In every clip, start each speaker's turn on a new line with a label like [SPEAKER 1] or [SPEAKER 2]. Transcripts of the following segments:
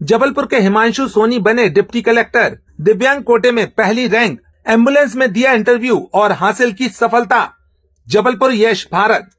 [SPEAKER 1] जबलपुर के हिमांशु सोनी बने deputy collector. दिव्यांग कोटे में पहली रैंक, एम्बुलेंस में दिया इंटरव्यू और हासिल की सफलता। जबलपुर यश भारत।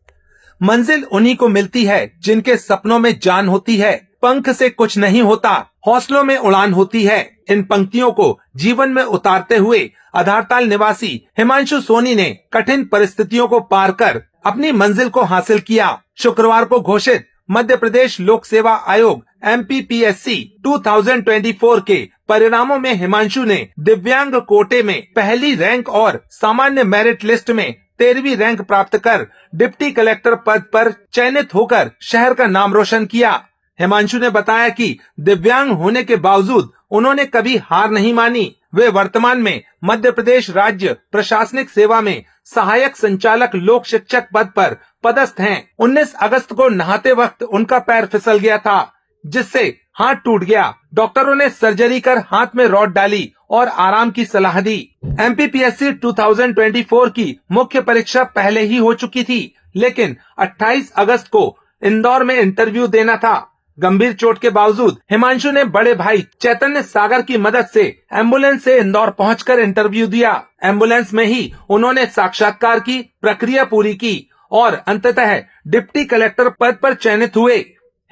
[SPEAKER 1] मंजिल उन्हीं को मिलती है जिनके सपनों में जान होती है। पंख से कुछ नहीं होता, हौसलों में उड़ान होती है। इन पंक्तियों को जीवन में उतारते हुए आधारताल निवासी हिमांशु सोनी ने कठिन परिस्थितियों को पार कर अपनी मंजिल को हासिल किया। शुक्रवार को घोषित मध्य प्रदेश लोक सेवा आयोग MPPSC 2024 के परिणामों में हिमांशु ने दिव्यांग कोटे में पहली रैंक और सामान्य मेरिट लिस्ट में 13वीं रैंक प्राप्त कर डिप्टी कलेक्टर पद पर चयनित होकर शहर का नाम रोशन किया। हिमांशु ने बताया कि दिव्यांग होने के बावजूद उन्होंने कभी हार नहीं मानी। वे वर्तमान में मध्य प्रदेश राज्य प्रशासनिक सेवा में सहायक संचालक लोक शिक्षक पद पर पदस्थ हैं। 19 अगस्त को नहाते वक्त उनका पैर फिसल गया था, जिससे हाथ टूट गया। डॉक्टरों ने सर्जरी कर हाथ में रॉड डाली और आराम की सलाह दी। MPPSC 2024 की मुख्य परीक्षा पहले ही हो चुकी थी, लेकिन 28 अगस्त को इंदौर में इंटरव्यू देना था। गंभीर चोट के बावजूद हिमांशु ने बड़े भाई चैतन्य सागर की मदद से एम्बुलेंस से इंदौर पहुंचकर इंटरव्यू दिया। एम्बुलेंस में ही उन्होंने साक्षात्कार की प्रक्रिया पूरी की और अंततः डिप्टी कलेक्टर पद पर चयनित हुए।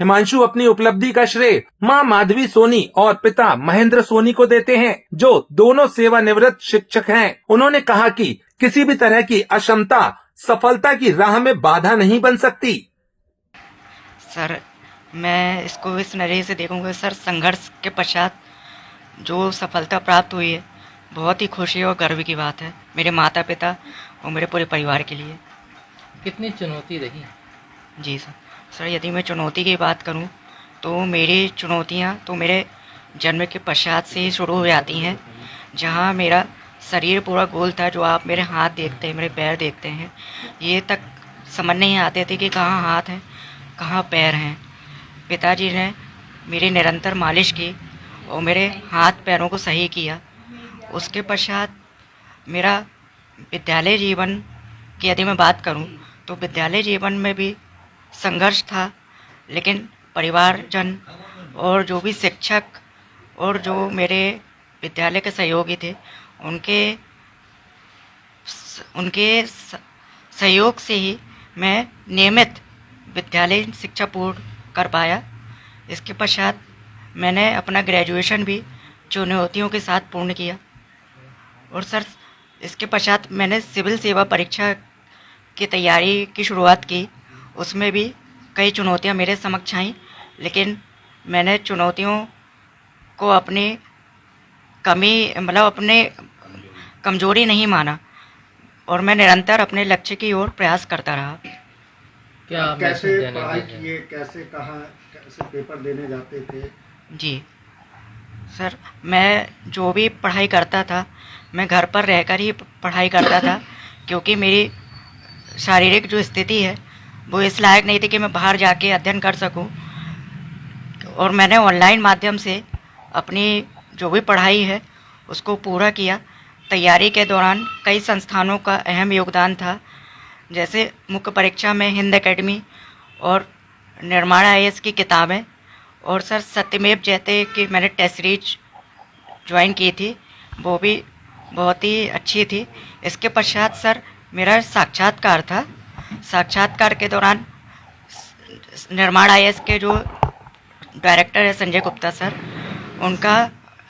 [SPEAKER 1] हिमांशु अपनी उपलब्धि का श्रेय मां माधवी सोनी और पिता महेंद्र सोनी को देते हैं, जो दोनों सेवानिवृत्त शिक्षक हैं। उन्होंने कहा कि किसी भी तरह की अक्षमता सफलता की राह में बाधा नहीं बन सकती।
[SPEAKER 2] सर, मैं इसको इस नज़रिए से देखूंगा सर, संघर्ष के पश्चात जो सफलता प्राप्त हुई है, बहुत ही खुशी और गर्व की बात है मेरे माता पिता और मेरे पूरे परिवार के लिए।
[SPEAKER 3] कितनी चुनौती रही?
[SPEAKER 2] जी सर, यदि मैं चुनौती की बात करूं तो मेरी चुनौतियां तो मेरे जन्म के पश्चात से ही शुरू हो जाती हैं, जहां मेरा शरीर पूरा गोल था। जो आप मेरे हाथ देखते हैं, मेरे पैर देखते हैं, ये तक समझ नहीं आते थे कि कहाँ हाथ हैं कहाँ पैर हैं। पिताजी ने मेरी निरंतर मालिश की और मेरे हाथ पैरों को सही किया। उसके पश्चात मेरा विद्यालय जीवन की यदि मैं बात करूं तो विद्यालय जीवन में भी संघर्ष था, लेकिन परिवारजन और जो भी शिक्षक और जो मेरे विद्यालय के सहयोगी थे, उनके सहयोग से ही मैं नियमित विद्यालय शिक्षा पूर्ण कर पाया। इसके पश्चात मैंने अपना ग्रेजुएशन भी चुनौतियों के साथ पूर्ण किया। और सर, इसके पश्चात मैंने सिविल सेवा परीक्षा की तैयारी की शुरुआत की। उसमें भी कई चुनौतियां मेरे समक्ष आईं, लेकिन मैंने चुनौतियों को अपनी अपने कमजोरी नहीं माना और मैं निरंतर अपने लक्ष्य की ओर प्रयास करता रहा।
[SPEAKER 3] क्या
[SPEAKER 4] कैसे पढ़ाई किए, कैसे कहाँ, कैसे पेपर देने जाते थे?
[SPEAKER 2] जी सर, मैं जो भी पढ़ाई करता था मैं घर पर रहकर ही पढ़ाई करता था, क्योंकि मेरी शारीरिक जो स्थिति है वो इस लायक नहीं थी कि मैं बाहर जाके अध्ययन कर सकूं। और मैंने ऑनलाइन माध्यम से अपनी जो भी पढ़ाई है उसको पूरा किया। तैयारी के दौरान कई संस्थानों का अहम योगदान था, जैसे मुख्य परीक्षा में हिंद एकेडमी और निर्माण IAS की किताबें, और सर सत्यमेव जयते की मैंने टेस्ट सीरीज ज्वाइन की थी, वो भी बहुत ही अच्छी थी। इसके पश्चात सर मेरा साक्षात्कार था। साक्षात्कार के दौरान निर्माण IAS के जो डायरेक्टर है संजय गुप्ता सर, उनका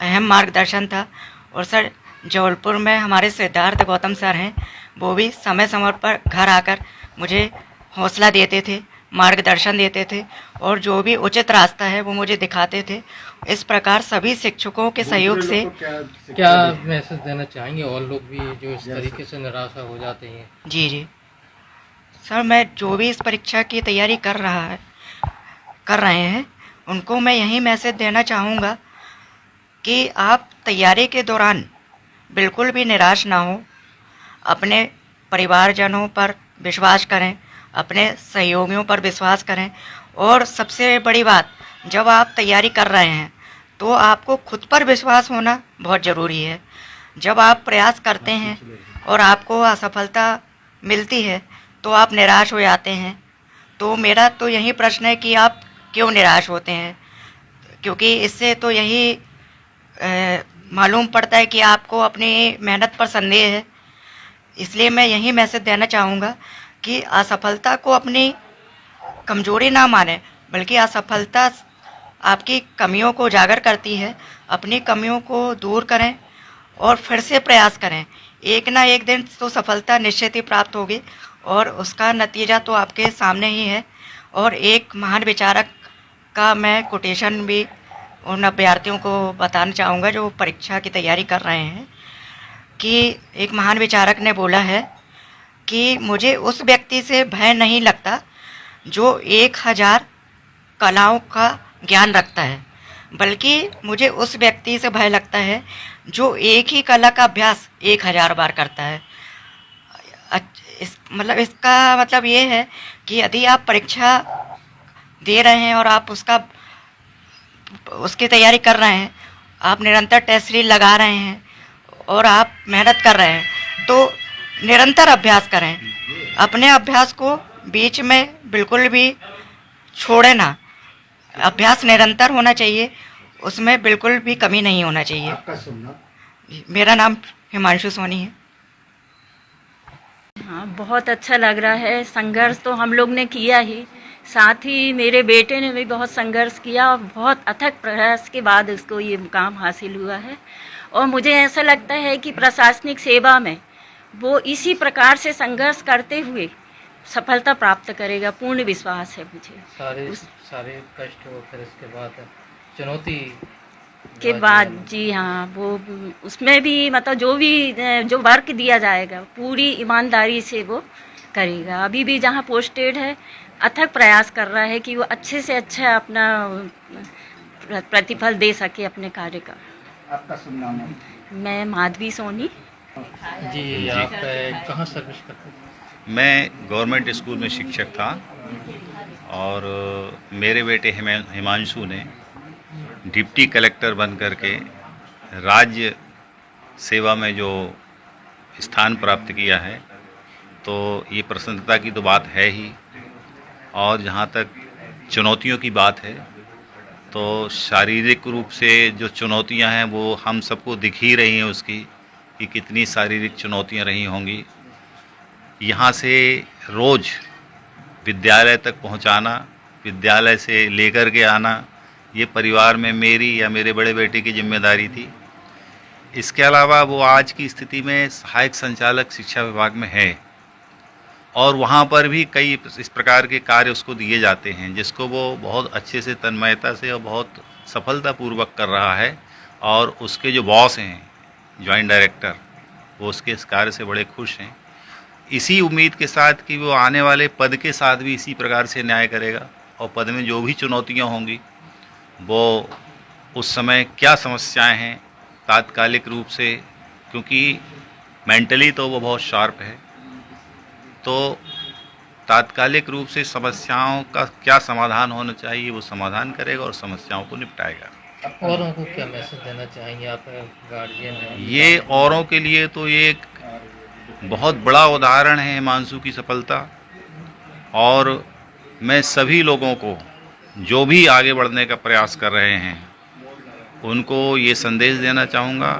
[SPEAKER 2] अहम मार्गदर्शन था। और सर जबलपुर में हमारे सिद्धार्थ गौतम सर हैं, वो भी समय समय पर घर आकर मुझे हौसला देते थे, मार्गदर्शन देते थे और जो भी उचित रास्ता है वो मुझे दिखाते थे। इस प्रकार सभी शिक्षकों के सहयोग से
[SPEAKER 3] क्या मैसेज देना चाहेंगे और लोग भी जो इस तरीके से निराशा हो जाते हैं?
[SPEAKER 2] जी सर, मैं जो भी इस परीक्षा की तैयारी कर रहे हैं उनको मैं यही मैसेज देना चाहूँगा कि आप तैयारी के दौरान बिल्कुल भी निराश ना हो। अपने परिवारजनों पर विश्वास करें, अपने सहयोगियों पर विश्वास करें, और सबसे बड़ी बात, जब आप तैयारी कर रहे हैं तो आपको खुद पर विश्वास होना बहुत ज़रूरी है। जब आप प्रयास करते हैं और आपको असफलता मिलती है तो आप निराश हो जाते हैं। तो मेरा तो यही प्रश्न है कि आप क्यों निराश होते हैं? क्योंकि इससे तो यही मालूम पड़ता है कि आपको अपनी मेहनत पर संदेह है। इसलिए मैं यही मैसेज देना चाहूँगा कि असफलता को अपनी कमजोरी ना माने, बल्कि असफलता आपकी कमियों को उजागर करती है। अपनी कमियों को दूर करें और फिर से प्रयास करें। एक ना एक दिन तो सफलता निश्चित ही प्राप्त होगी और उसका नतीजा तो आपके सामने ही है। और एक महान विचारक का मैं कोटेशन भी उन अभ्यर्थियों को बताना चाहूँगा जो परीक्षा की तैयारी कर रहे हैं, कि एक महान विचारक ने बोला है कि मुझे उस व्यक्ति से भय नहीं लगता जो 1000 कलाओं का ज्ञान रखता है, बल्कि मुझे उस व्यक्ति से भय लगता है जो एक ही कला का अभ्यास 1000 बार करता है। इसका मतलब ये है कि यदि आप परीक्षा दे रहे हैं और आप उसकी तैयारी कर रहे हैं, आप निरंतर टेस्ट सीरीज लगा रहे हैं और आप मेहनत कर रहे हैं, तो निरंतर अभ्यास करें। अपने अभ्यास को बीच में बिल्कुल भी छोड़े ना। अभ्यास निरंतर होना चाहिए, उसमें बिल्कुल भी कमी नहीं होना चाहिए।
[SPEAKER 4] आपका शुभ नाम?
[SPEAKER 2] मेरा नाम हिमांशु सोनी है।
[SPEAKER 5] हाँ, बहुत अच्छा लग रहा है। संघर्ष तो हम लोग ने किया ही, साथ ही मेरे बेटे ने भी बहुत संघर्ष किया और बहुत अथक प्रयास के बाद उसको ये मुकाम हासिल हुआ है। और मुझे ऐसा लगता है कि प्रशासनिक सेवा में वो इसी प्रकार से संघर्ष करते हुए सफलता प्राप्त करेगा, पूर्ण विश्वास है मुझे।
[SPEAKER 3] सारे कष्ट हो, फिर इसके बाद चुनौती
[SPEAKER 5] के बाद जी हाँ, वो उसमें भी मतलब जो वर्क दिया जाएगा पूरी ईमानदारी से वो करेगा। अभी भी जहाँ पोस्टेड है अथक प्रयास कर रहा है कि वो अच्छे से अच्छा अपना प्रतिफल दे सके अपने कार्य का।
[SPEAKER 4] आपका शुभ नाम है?
[SPEAKER 5] मैं माधवी सोनी।
[SPEAKER 3] जी, आप कहाँ सर्विस करते हैं?
[SPEAKER 6] मैं गवर्नमेंट स्कूल में शिक्षक था और मेरे बेटे हिमांशु ने डिप्टी कलेक्टर बन करके राज्य सेवा में जो स्थान प्राप्त किया है, तो ये प्रसन्नता की तो बात है ही। और जहाँ तक चुनौतियों की बात है, तो शारीरिक रूप से जो चुनौतियां हैं वो हम सबको दिख ही रही हैं उसकी, कि कितनी शारीरिक चुनौतियां रही होंगी। यहाँ से रोज़ विद्यालय तक पहुँचाना, विद्यालय से लेकर के आना, ये परिवार में मेरी या मेरे बड़े बेटे की जिम्मेदारी थी। इसके अलावा वो आज की स्थिति में सहायक संचालक शिक्षा विभाग में है और वहाँ पर भी कई इस प्रकार के कार्य उसको दिए जाते हैं, जिसको वो बहुत अच्छे से तन्मयता से और बहुत सफलतापूर्वक कर रहा है। और उसके जो बॉस हैं, जॉइंट डायरेक्टर, वो उसके इस कार्य से बड़े खुश हैं। इसी उम्मीद के साथ कि वो आने वाले पद के साथ भी इसी प्रकार से न्याय करेगा और पद में जो भी चुनौतियाँ होंगी वो उस समय क्या समस्याएं हैं तात्कालिक रूप से, क्योंकि मेंटली तो वो बहुत शार्प है, तो तात्कालिक रूप से समस्याओं का क्या समाधान होना चाहिए वो समाधान करेगा और समस्याओं को निपटाएगा।
[SPEAKER 3] औरों को क्या मैसेज देना चाहेंगे? आप गार्जियन हैं।
[SPEAKER 6] ये औरों के लिए तो ये एक बहुत बड़ा उदाहरण है हिमांशु की सफलता। और मैं सभी लोगों को जो भी आगे बढ़ने का प्रयास कर रहे हैं उनको ये संदेश देना चाहूँगा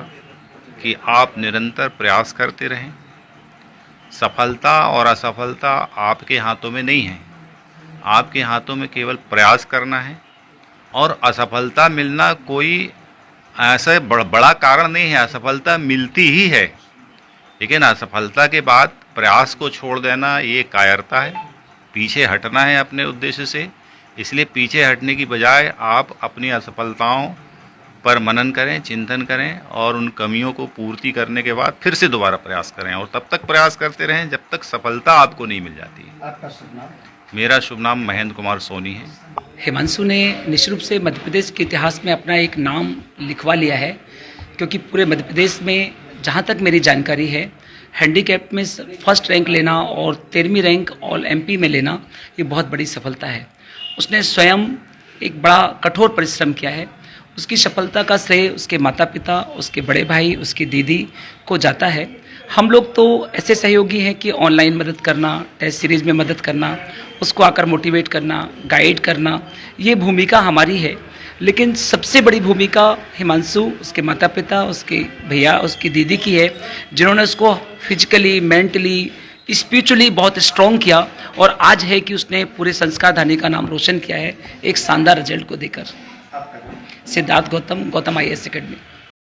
[SPEAKER 6] कि आप निरंतर प्रयास करते रहें। सफलता और असफलता आपके हाथों में नहीं है, आपके हाथों में केवल प्रयास करना है। और असफलता मिलना कोई ऐसा बड़ा कारण नहीं है, असफलता मिलती ही है, लेकिन असफलता के बाद प्रयास को छोड़ देना ये कायरता है, पीछे हटना है अपने उद्देश्य से। इसलिए पीछे हटने की बजाय आप अपनी असफलताओं पर मनन करें, चिंतन करें और उन कमियों को पूर्ति करने के बाद फिर से दोबारा प्रयास करें और तब तक प्रयास करते रहें जब तक सफलता आपको नहीं मिल जाती है।
[SPEAKER 4] आपका शुभ नाम?
[SPEAKER 6] मेरा शुभ नाम महेंद्र कुमार सोनी है।
[SPEAKER 7] हिमांशु ने निश्चित रूप से मध्य प्रदेश के इतिहास में अपना एक नाम लिखवा लिया है, क्योंकि पूरे मध्य प्रदेश में जहाँ तक मेरी जानकारी है हैंडीकैप में फर्स्ट रैंक लेना और 13वीं रैंक ऑल एमपी में लेना ये बहुत बड़ी सफलता है। उसने स्वयं एक बड़ा कठोर परिश्रम किया है। उसकी सफलता का श्रेय उसके माता पिता, उसके बड़े भाई, उसकी दीदी को जाता है। हम लोग तो ऐसे सहयोगी हैं कि ऑनलाइन मदद करना, टेस्ट सीरीज़ में मदद करना, उसको आकर मोटिवेट करना, गाइड करना, ये भूमिका हमारी है। लेकिन सबसे बड़ी भूमिका हिमांशु, उसके माता पिता, उसके भैया, उसकी दीदी की है, जिन्होंने उसको फिजिकली, मेंटली, स्पिरिचुअली बहुत स्ट्रॉन्ग किया और आज है कि उसने पूरे संस्कार धानी का नाम रोशन किया है एक शानदार रिजल्ट को देकर। Siddharth Gautam, Gautam IAS academy.